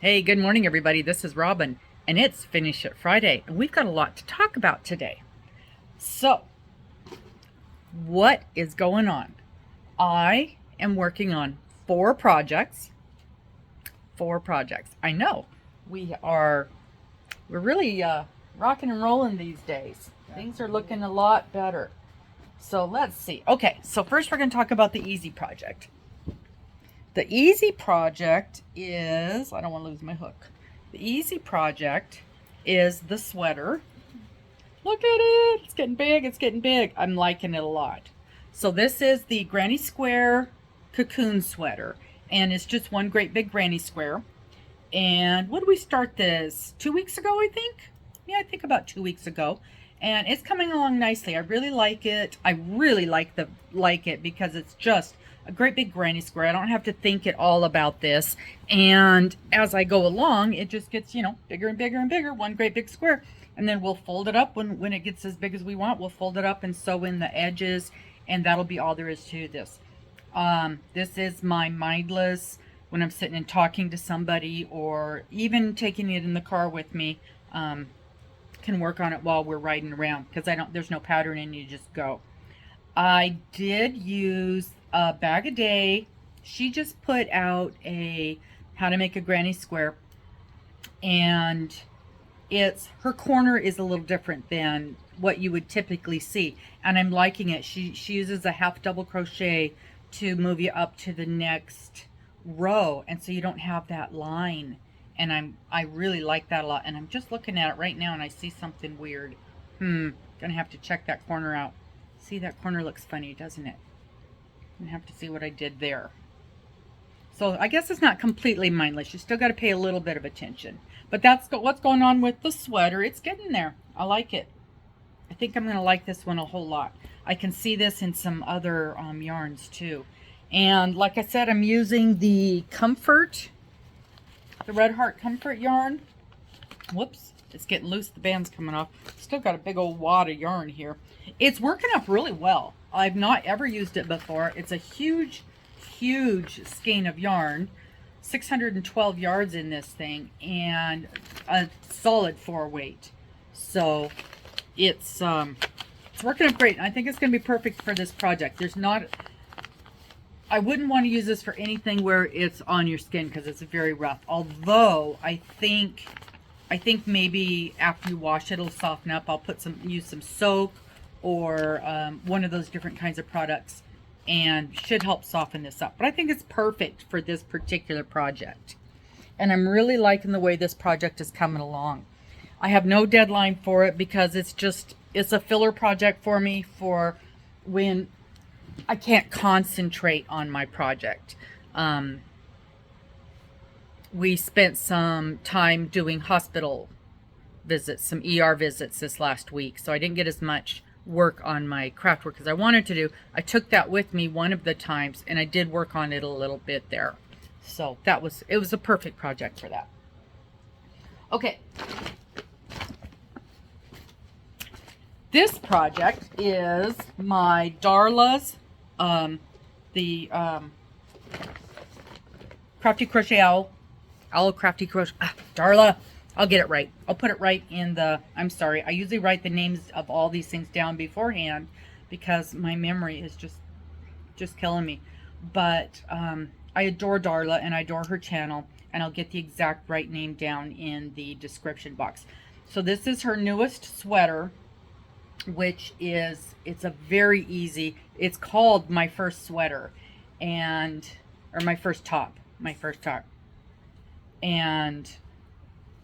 Hey, good morning, everybody. This is Robin, and it's Finish It Friday, and we've got a lot to talk about today. So, what is going on? I am working on four projects. Four projects. I know we're really rocking and rolling these days. Things are looking a lot better. So let's see. Okay, so first we're going to talk about the easy project. The easy project is, I don't want to lose my hook. The easy project is the sweater. Look at it. It's getting big. It's getting big. I'm liking it a lot. So this is the Granny Square cocoon sweater. And it's just one great big granny square. And when did we start this? 2 weeks ago, I think? Yeah, I think about 2 weeks ago. And it's coming along nicely. I really like it. I really like it because it's just a great big granny square. I don't have to think at all about this. And as I go along, it just gets, bigger and bigger and bigger, one great big square. And then we'll fold it up when it gets as big as we want. We'll fold it up and sew in the edges, and that'll be all there is to this. This is my mindless, when I'm sitting and talking to somebody, or even taking it in the car with me, can work on it while we're riding around, because there's no pattern and you just go. I did use a bag a day. She just put out a how to make a granny square, and her corner is a little different than what you would typically see, and I'm liking it. She uses a half double crochet to move you up to the next row, and so you don't have that line, and I really like that a lot. And I'm just looking at it right now and I see something weird. Gonna have to check that corner out. See, that corner looks funny, doesn't it? I'm gonna have to see what I did there. So I guess it's not completely mindless. You still got to pay a little bit of attention. But that's what's going on with the sweater. It's getting there. I like it. I think I'm going to like this one a whole lot. I can see this in some other yarns too. And like I said, I'm using the Red Heart Comfort yarn. Whoops, it's getting loose. The band's coming off. Still got a big old wad of yarn here. It's working up really well. I've not ever used it before. It's a huge skein of yarn, 612 yards in this thing, and a solid 4 weight. So it's working up great. I think it's going to be perfect for this project. I wouldn't want to use this for anything where it's on your skin, because it's very rough. Although I think maybe after you wash it, it'll soften up. I'll use some soap or one of those different kinds of products, and should help soften this up. But I think it's perfect for this particular project. And I'm really liking the way this project is coming along. I have no deadline for it because it's a filler project for me for when I can't concentrate on my project. We spent some time doing hospital visits, some ER visits this last week, so I didn't get as much work on my craft work as I wanted to do. I took that with me one of the times, and I did work on it a little bit there. So it was a perfect project for that. Okay. This project is my Darla's, the Crafty Crochet Owl Crafty Crochet. Darla, I'll get it right. I'll put it right in I'm sorry. I usually write the names of all these things down beforehand because my memory is just killing me. But I adore Darla and I adore her channel, and I'll get the exact right name down in the description box. So this is her newest sweater, which it's a very easy, it's called My First Sweater, or my first top. And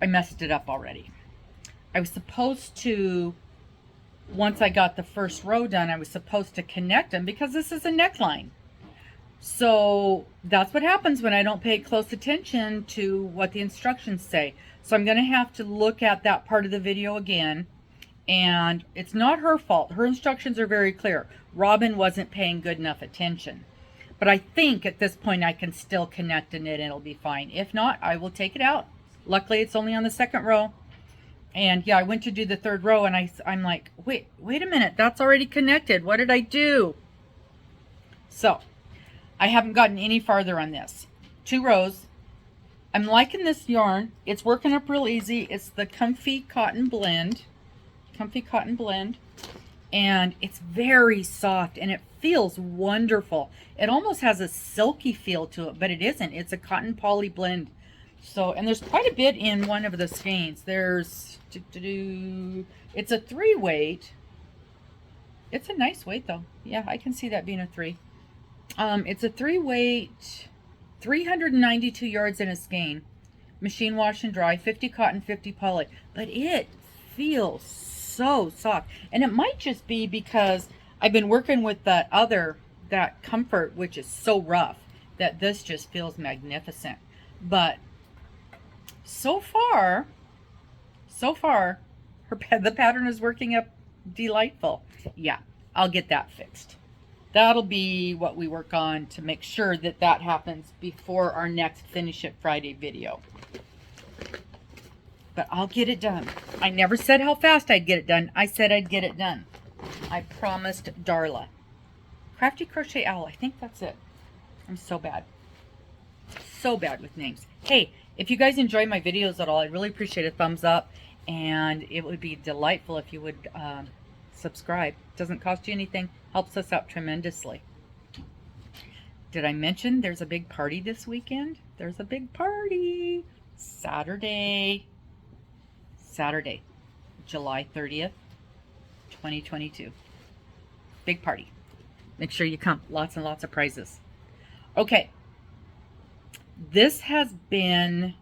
I messed it up already. I was supposed to, once I got the first row done, I was supposed to connect them because this is a neckline. So that's what happens when I don't pay close attention to what the instructions say. So I'm going to have to look at that part of the video again. And it's not her fault. Her instructions are very clear. Robin wasn't paying good enough attention. But I think at this point I can still connect in it and it'll be fine. If not, I will take it out. Luckily, it's only on the second row. And yeah, I went to do the third row and I'm like, wait a minute. That's already connected. What did I do? So I haven't gotten any farther on this. 2 rows. I'm liking this yarn. It's working up real easy. It's the Comfy Cotton Blend. Comfy Cotton Blend. And it's very soft and it feels wonderful. It almost has a silky feel to it, but it isn't. It's a cotton poly blend. So, and there's quite a bit in one of the skeins. There's, it's a 3 weight. It's a nice weight though. Yeah, I can see that being a 3. It's a 3 weight, 392 yards in a skein. Machine wash and dry, 50 cotton, 50 poly. But it feels so soft. And it might just be because I've been working with that Comfort, which is so rough, that this just feels magnificent. But so far, the pattern is working up delightful. Yeah, I'll get that fixed. That'll be what we work on to make sure that that happens before our next Finish It Friday video. But I'll get it done. I never said how fast I'd get it done. I said I'd get it done. I promised Darla. Crafty Crochet Owl. I think that's it. I'm so bad. So bad with names. Hey, if you guys enjoy my videos at all, I'd really appreciate a thumbs up. And it would be delightful if you would subscribe. Doesn't cost you anything. Helps us out tremendously. Did I mention there's a big party this weekend? There's a big party. Saturday, July 30th, 2022. Big party. Make sure you come. Lots and lots of prizes. Okay. This has been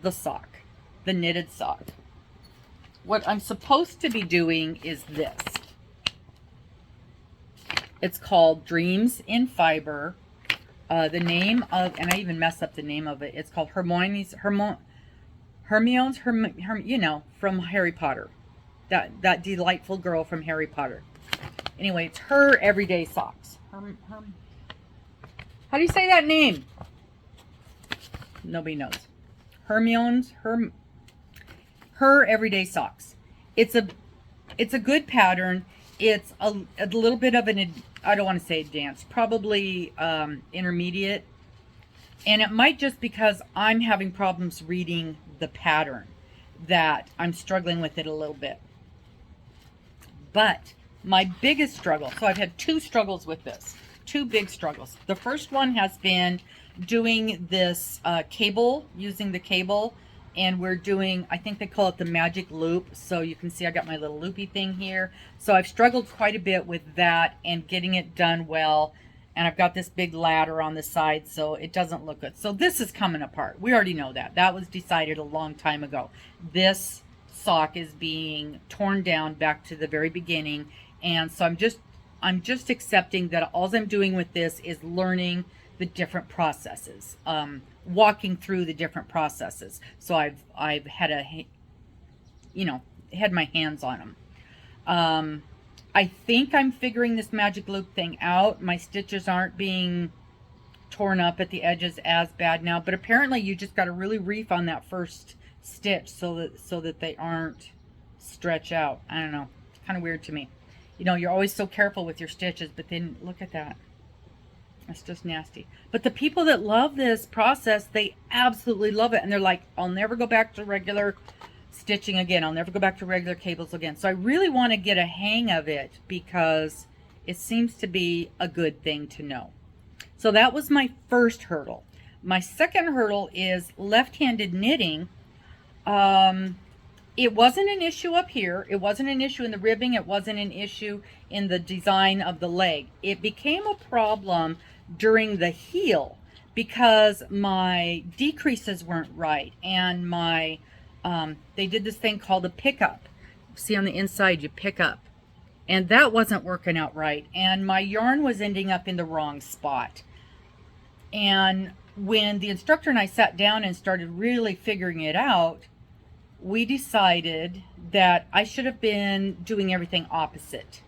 the sock, the knitted sock. What I'm supposed to be doing is this. It's called Dreams in Fiber. The name of, and I even messed up the name of it. It's called Hermione's, you know, from Harry Potter. That delightful girl from Harry Potter. Anyway, it's Her Everyday Socks. How do you say that name? Nobody knows. Her Everyday Socks. It's a good pattern. It's a little bit of an, I don't want to say advanced, probably intermediate. And it might just because I'm having problems reading the pattern that I'm struggling with it a little bit. But my biggest struggle, so I've had 2 struggles with this, 2 big struggles. The first one has been doing this cable, using the cable, and we're doing, I think they call it the magic loop. So you can see I got my little loopy thing here. So I've struggled quite a bit with that and getting it done well. And I've got this big ladder on the side, so it doesn't look good. So this is coming apart. We already know that. That was decided a long time ago. This sock is being torn down back to the very beginning. And so I'm just accepting that all I'm doing with this is learning the different processes, walking through the different processes. So I've had had my hands on them. I think I'm figuring this magic loop thing out. My stitches aren't being torn up at the edges as bad now, but apparently you just got to really reef on that first stitch so that they aren't stretch out. I don't know. It's kind of weird to me. You know, you're always so careful with your stitches, but then look at that. It's just nasty. But the people that love this process, they absolutely love it. And they're like, I'll never go back to regular stitching again. I'll never go back to regular cables again. So I really want to get a hang of it because it seems to be a good thing to know. So that was my first hurdle. My second hurdle is left-handed knitting. It wasn't an issue up here. It wasn't an issue in the ribbing. It wasn't an issue in the design of the leg. It became a problem during the heel because my decreases weren't right, and my they did this thing called a pickup. See, on the inside you pick up, and that wasn't working out right, and my yarn was ending up in the wrong spot. And when the instructor and I sat down and started really figuring it out, we decided that I should have been doing everything opposite.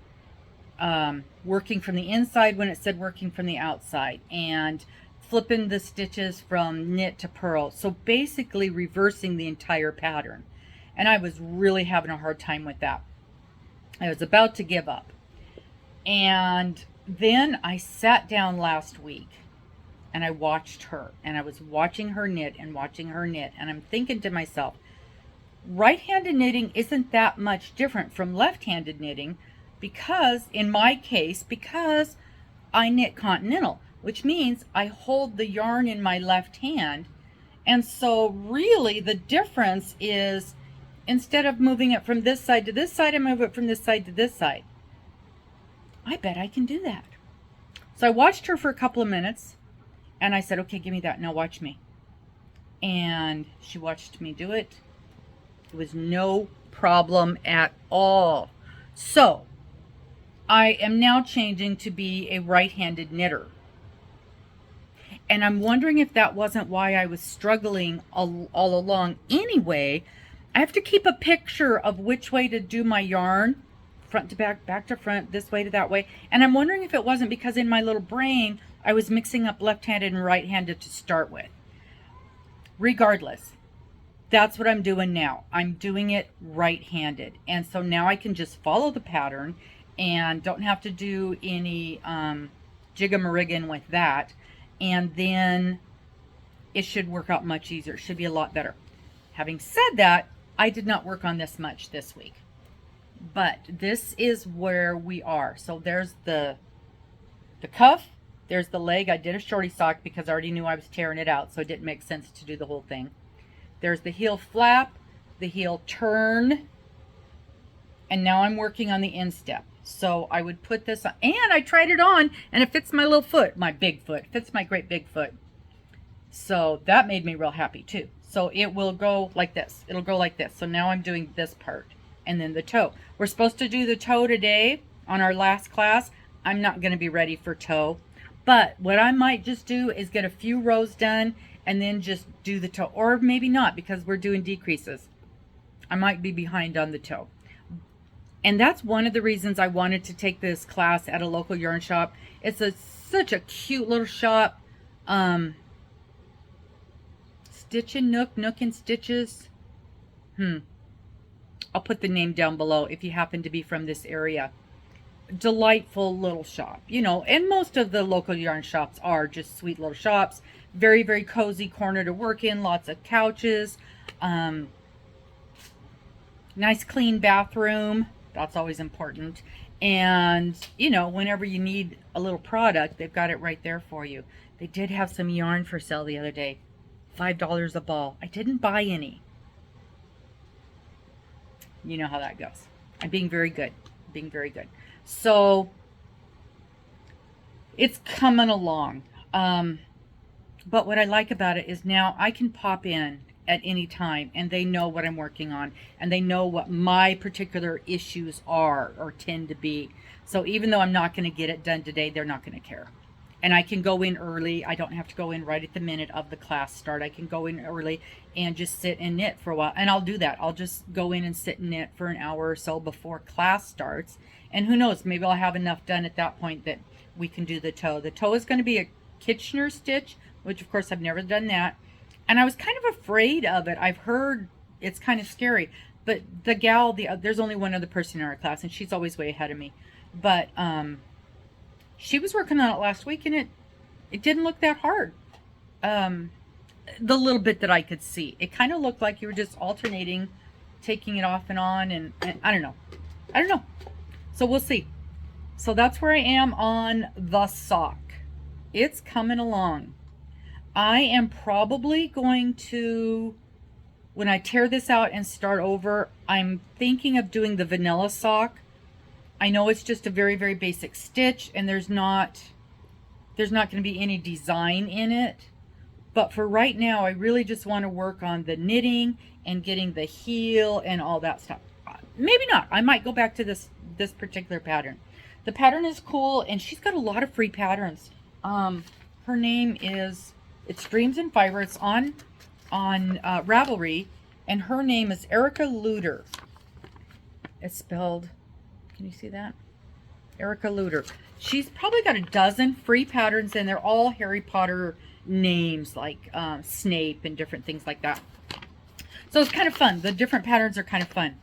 Working from the inside when it said working from the outside, and flipping the stitches from knit to purl. So basically reversing the entire pattern. And I was really having a hard time with that. I was about to give up. And then I sat down last week and I watched her, and I was watching her knit and watching her knit, and I'm thinking to myself, right-handed knitting isn't that much different from left-handed knitting, because in my case, because I knit continental, which means I hold the yarn in my left hand. And so really the difference is, instead of moving it from this side to this side, I move it from this side to this side. I bet I can do that. So I watched her for a couple of minutes and I said, okay, give me that. Now watch me. And she watched me do it. It was no problem at all. So I am now changing to be a right-handed knitter. And I'm wondering if that wasn't why I was struggling all along. Anyway, I have to keep a picture of which way to do my yarn, front to back, back to front, this way to that way. And I'm wondering if it wasn't because in my little brain, I was mixing up left-handed and right-handed to start with. Regardless, that's what I'm doing now. I'm doing it right-handed. And so now I can just follow the pattern and don't have to do any jig-a-mariggin with that. And then it should work out much easier. It should be a lot better. Having said that, I did not work on this much this week. But this is where we are. So there's the cuff. There's the leg. I did a shorty sock because I already knew I was tearing it out, so it didn't make sense to do the whole thing. There's the heel flap, the heel turn, and now I'm working on the instep. So I would put this on, and I tried it on, and it fits my little foot, my big foot, fits my great big foot. So that made me real happy too. So it will go like this. It'll go like this. So now I'm doing this part, and then the toe. We're supposed to do the toe today on our last class. I'm not going to be ready for toe. But what I might just do is get a few rows done and then just do the toe. Or maybe not, because we're doing decreases. I might be behind on the toe. And that's one of the reasons I wanted to take this class at a local yarn shop. It's such a cute little shop. Stitch and Nook, Nook and Stitches. I'll put the name down below if you happen to be from this area. Delightful little shop, you know, and most of the local yarn shops are just sweet little shops. Very, very cozy corner to work in, lots of couches, nice clean bathroom. That's always important. And, you know, whenever you need a little product, they've got it right there for you. They did have some yarn for sale the other day. $5 a ball. I didn't buy any. You know how that goes. I'm being very good. Being very good. So it's coming along. But what I like about it is now I can pop in at any time and they know what I'm working on and they know what my particular issues are or tend to be. So even though I'm not going to get it done today, they're not going to care. And I can go in early. I don't have to go in right at the minute of the class start. I can go in early and just sit and knit for a while. And I'll do that. I'll just go in and sit and knit for an hour or so before class starts. And who knows, maybe I'll have enough done at that point that we can do the toe. The toe is going to be a Kitchener stitch, which of course I've never done that. And I was kind of afraid of it. I've heard it's kind of scary. But the gal, there's only one other person in our class, and she's always way ahead of me. But she was working on it last week, and it didn't look that hard. The little bit that I could see. It kind of looked like you were just alternating, taking it off and on, and I don't know. I don't know. So we'll see. So that's where I am on the sock. It's coming along. I am probably going to, when I tear this out and start over, I'm thinking of doing the vanilla sock. I know it's just a very, very basic stitch and there's not going to be any design in it. But for right now, I really just want to work on the knitting and getting the heel and all that stuff. Maybe not. I might go back to this particular pattern. The pattern is cool and she's got a lot of free patterns. Her name is, it's Dreams and Fiber. It's on Ravelry, and her name is Erica Luder. It's spelled, can you see that? Erica Luder. She's probably got a dozen free patterns and they're all Harry Potter names like Snape and different things like that. So it's kind of fun. The different patterns are kind of fun.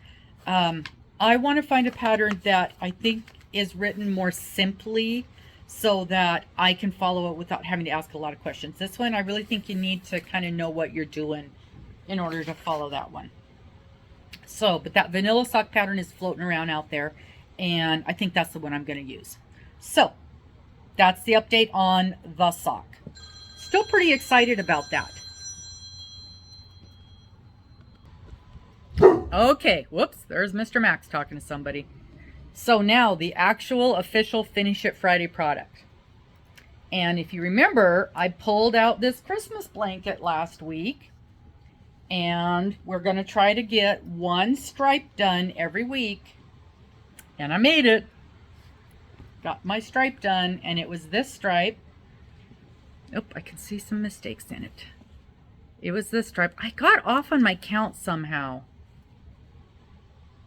I want to find a pattern that I think is written more simply so that I can follow it without having to ask a lot of questions. This one, I really think you need to kind of know what you're doing in order to follow that one. So, but that vanilla sock pattern is floating around out there, and I think that's the one I'm going to use. So, that's the update on the sock. Still pretty excited about that. Okay, whoops, there's Mr. Max talking to somebody. So now the actual official Finish It Friday product. And if you remember, I pulled out this Christmas blanket last week, and we're going to try to get one stripe done every week. And I made it. Got my stripe done, and it was this stripe. Oh, I can see some mistakes in it. It was this stripe. I got off on my count somehow.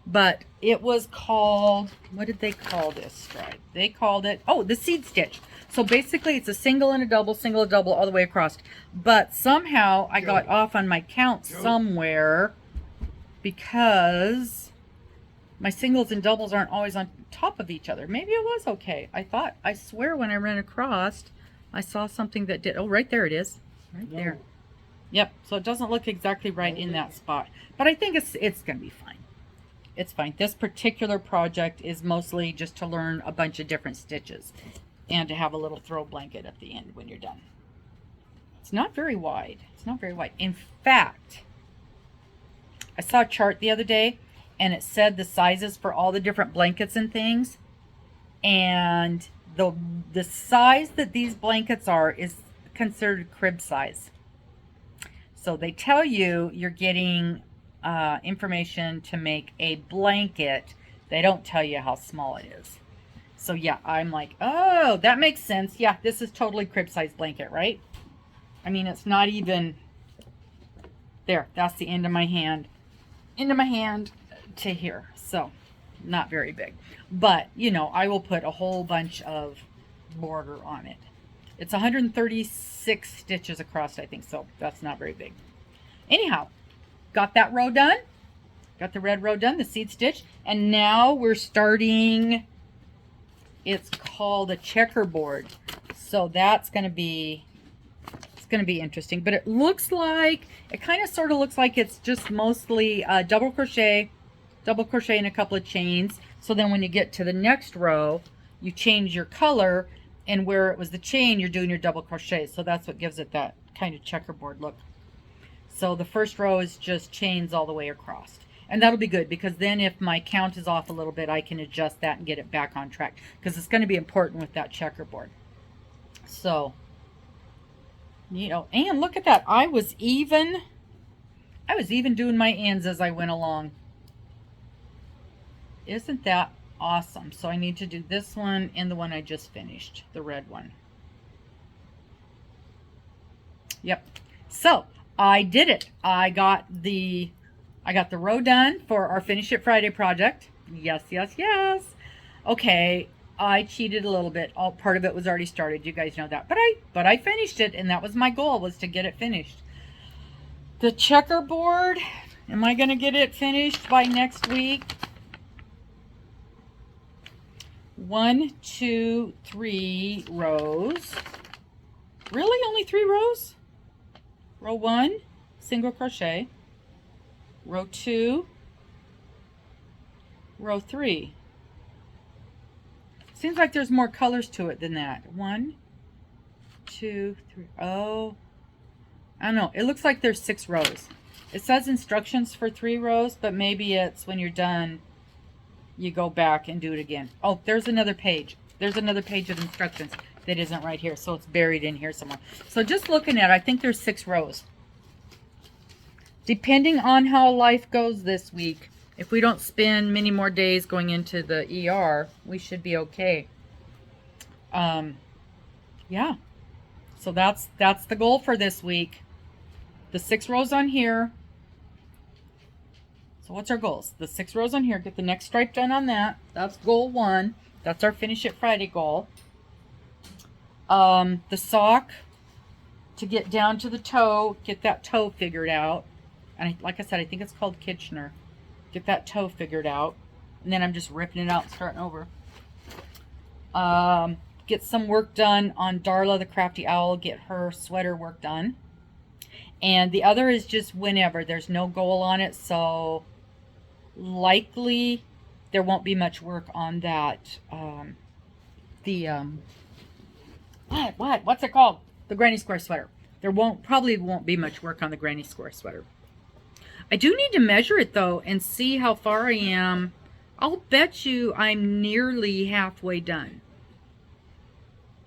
But it was called, what did they call this stripe? They called it, oh, the seed stitch. So basically it's a single and a double, single and double all the way across. But somehow I got off on my count somewhere because my singles and doubles aren't always on top of each other. Maybe it was okay. I swear when I ran across, I saw something that did, oh, right there it is. Right there. Yep, so it doesn't look exactly right in that spot. But I think it's going to be fine. It's fine. This particular project is mostly just to learn a bunch of different stitches and to have a little throw blanket at the end when you're done. It's not very wide. It's not very wide. In fact, I saw a chart the other day and it said the sizes for all the different blankets and things. And the size that these blankets are is considered crib size. So they tell you you're getting information to make a blanket. They don't tell you how small it is. So yeah, I'm like, oh, that makes sense. Yeah, this is totally crib size blanket, right? I mean, it's not even there. That's the end of my hand to here. So not very big, but you know, I will put a whole bunch of border on it. It's 136 stitches across, I think, so that's not very big. Anyhow, got that row done. Got the red row done, the seed stitch. And now we're starting, it's called a checkerboard. So that's going to be, it's going to be interesting. But it looks like, it kind of sort of looks like it's just mostly double crochet and a couple of chains. So then when you get to the next row, you change your color, and where it was the chain, you're doing your double crochet. So that's what gives it that kind of checkerboard look. So the first row is just chains all the way across. And that'll be good, because then if my count is off a little bit, I can adjust that and get it back on track, because it's going to be important with that checkerboard. So, you know, and look at that. I was even doing my ends as I went along. Isn't that awesome? So I need to do this one and the one I just finished, the red one. Yep. So I did it. I got the row done for our Finish It Friday project. Yes, yes, yes. Okay, I cheated a little bit. All part of it was already started. You guys know that. But I finished it, and that was my goal, was to get it finished. The checkerboard, am I going to get it finished by next week? 1, 2, 3 rows. Really? Only 3 rows? Row 1, single crochet. Row 2, row 3. Seems like there's more colors to it than that. 1, 2, 3. Oh, I don't know. It looks like there's 6 rows. It says instructions for 3 rows, but maybe it's when you're done, you go back and do it again. Oh, there's another page. There's another page of instructions that isn't right here, so it's buried in here somewhere. So just looking at it, I think there's 6 rows. Depending on how life goes this week, if we don't spend many more days going into the ER, we should be okay. Yeah. So that's the goal for this week. The 6 rows on here. So what's our goals? The 6 rows on here. Get the next stripe done on that. That's goal 1. That's our Finish It Friday goal. The sock, to get down to the toe, get that toe figured out. And like I said, I think it's called Kitchener. Get that toe figured out. And then I'm just ripping it out and starting over. get some work done on Darla the Crafty Owl, get her sweater work done. And the other is just whenever. There's no goal on it, so likely there won't be much work on that. What's it called? The Granny Square sweater. There probably won't be much work on the Granny Square sweater. I do need to measure it though and see how far I am. I'll bet you I'm nearly halfway done.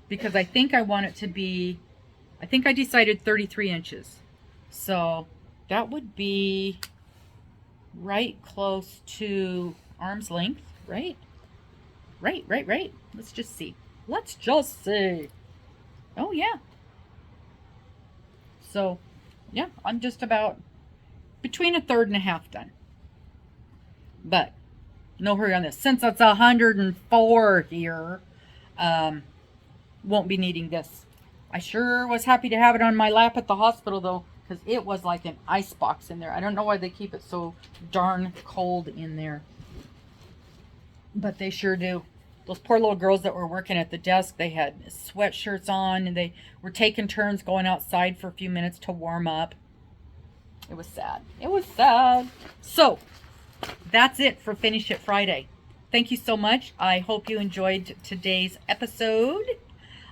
Because I think I want it to be, I think I decided 33 inches. So that would be right close to arm's length, right? Right. Let's just see. Oh, yeah. So, yeah, I'm just about between a third and a half done. But no hurry on this. Since it's 104 here, won't be needing this. I sure was happy to have it on my lap at the hospital, though, because it was like an ice box in there. I don't know why they keep it so darn cold in there. But they sure do. Those poor little girls that were working at the desk, they had sweatshirts on, and they were taking turns going outside for a few minutes to warm up. It was sad. It was sad. So, that's it for Finish It Friday. Thank you so much. I hope you enjoyed today's episode.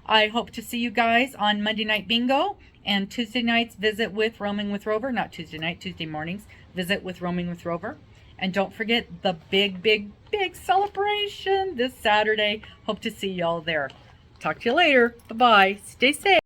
I hope to see you guys on Monday Night Bingo and Tuesday nights visit with Roaming with Rover. Not Tuesday night, Tuesday mornings. Visit with Roaming with Rover. And don't forget the big celebration this Saturday. Hope to see y'all there. Talk to you later. Bye-bye. Stay safe.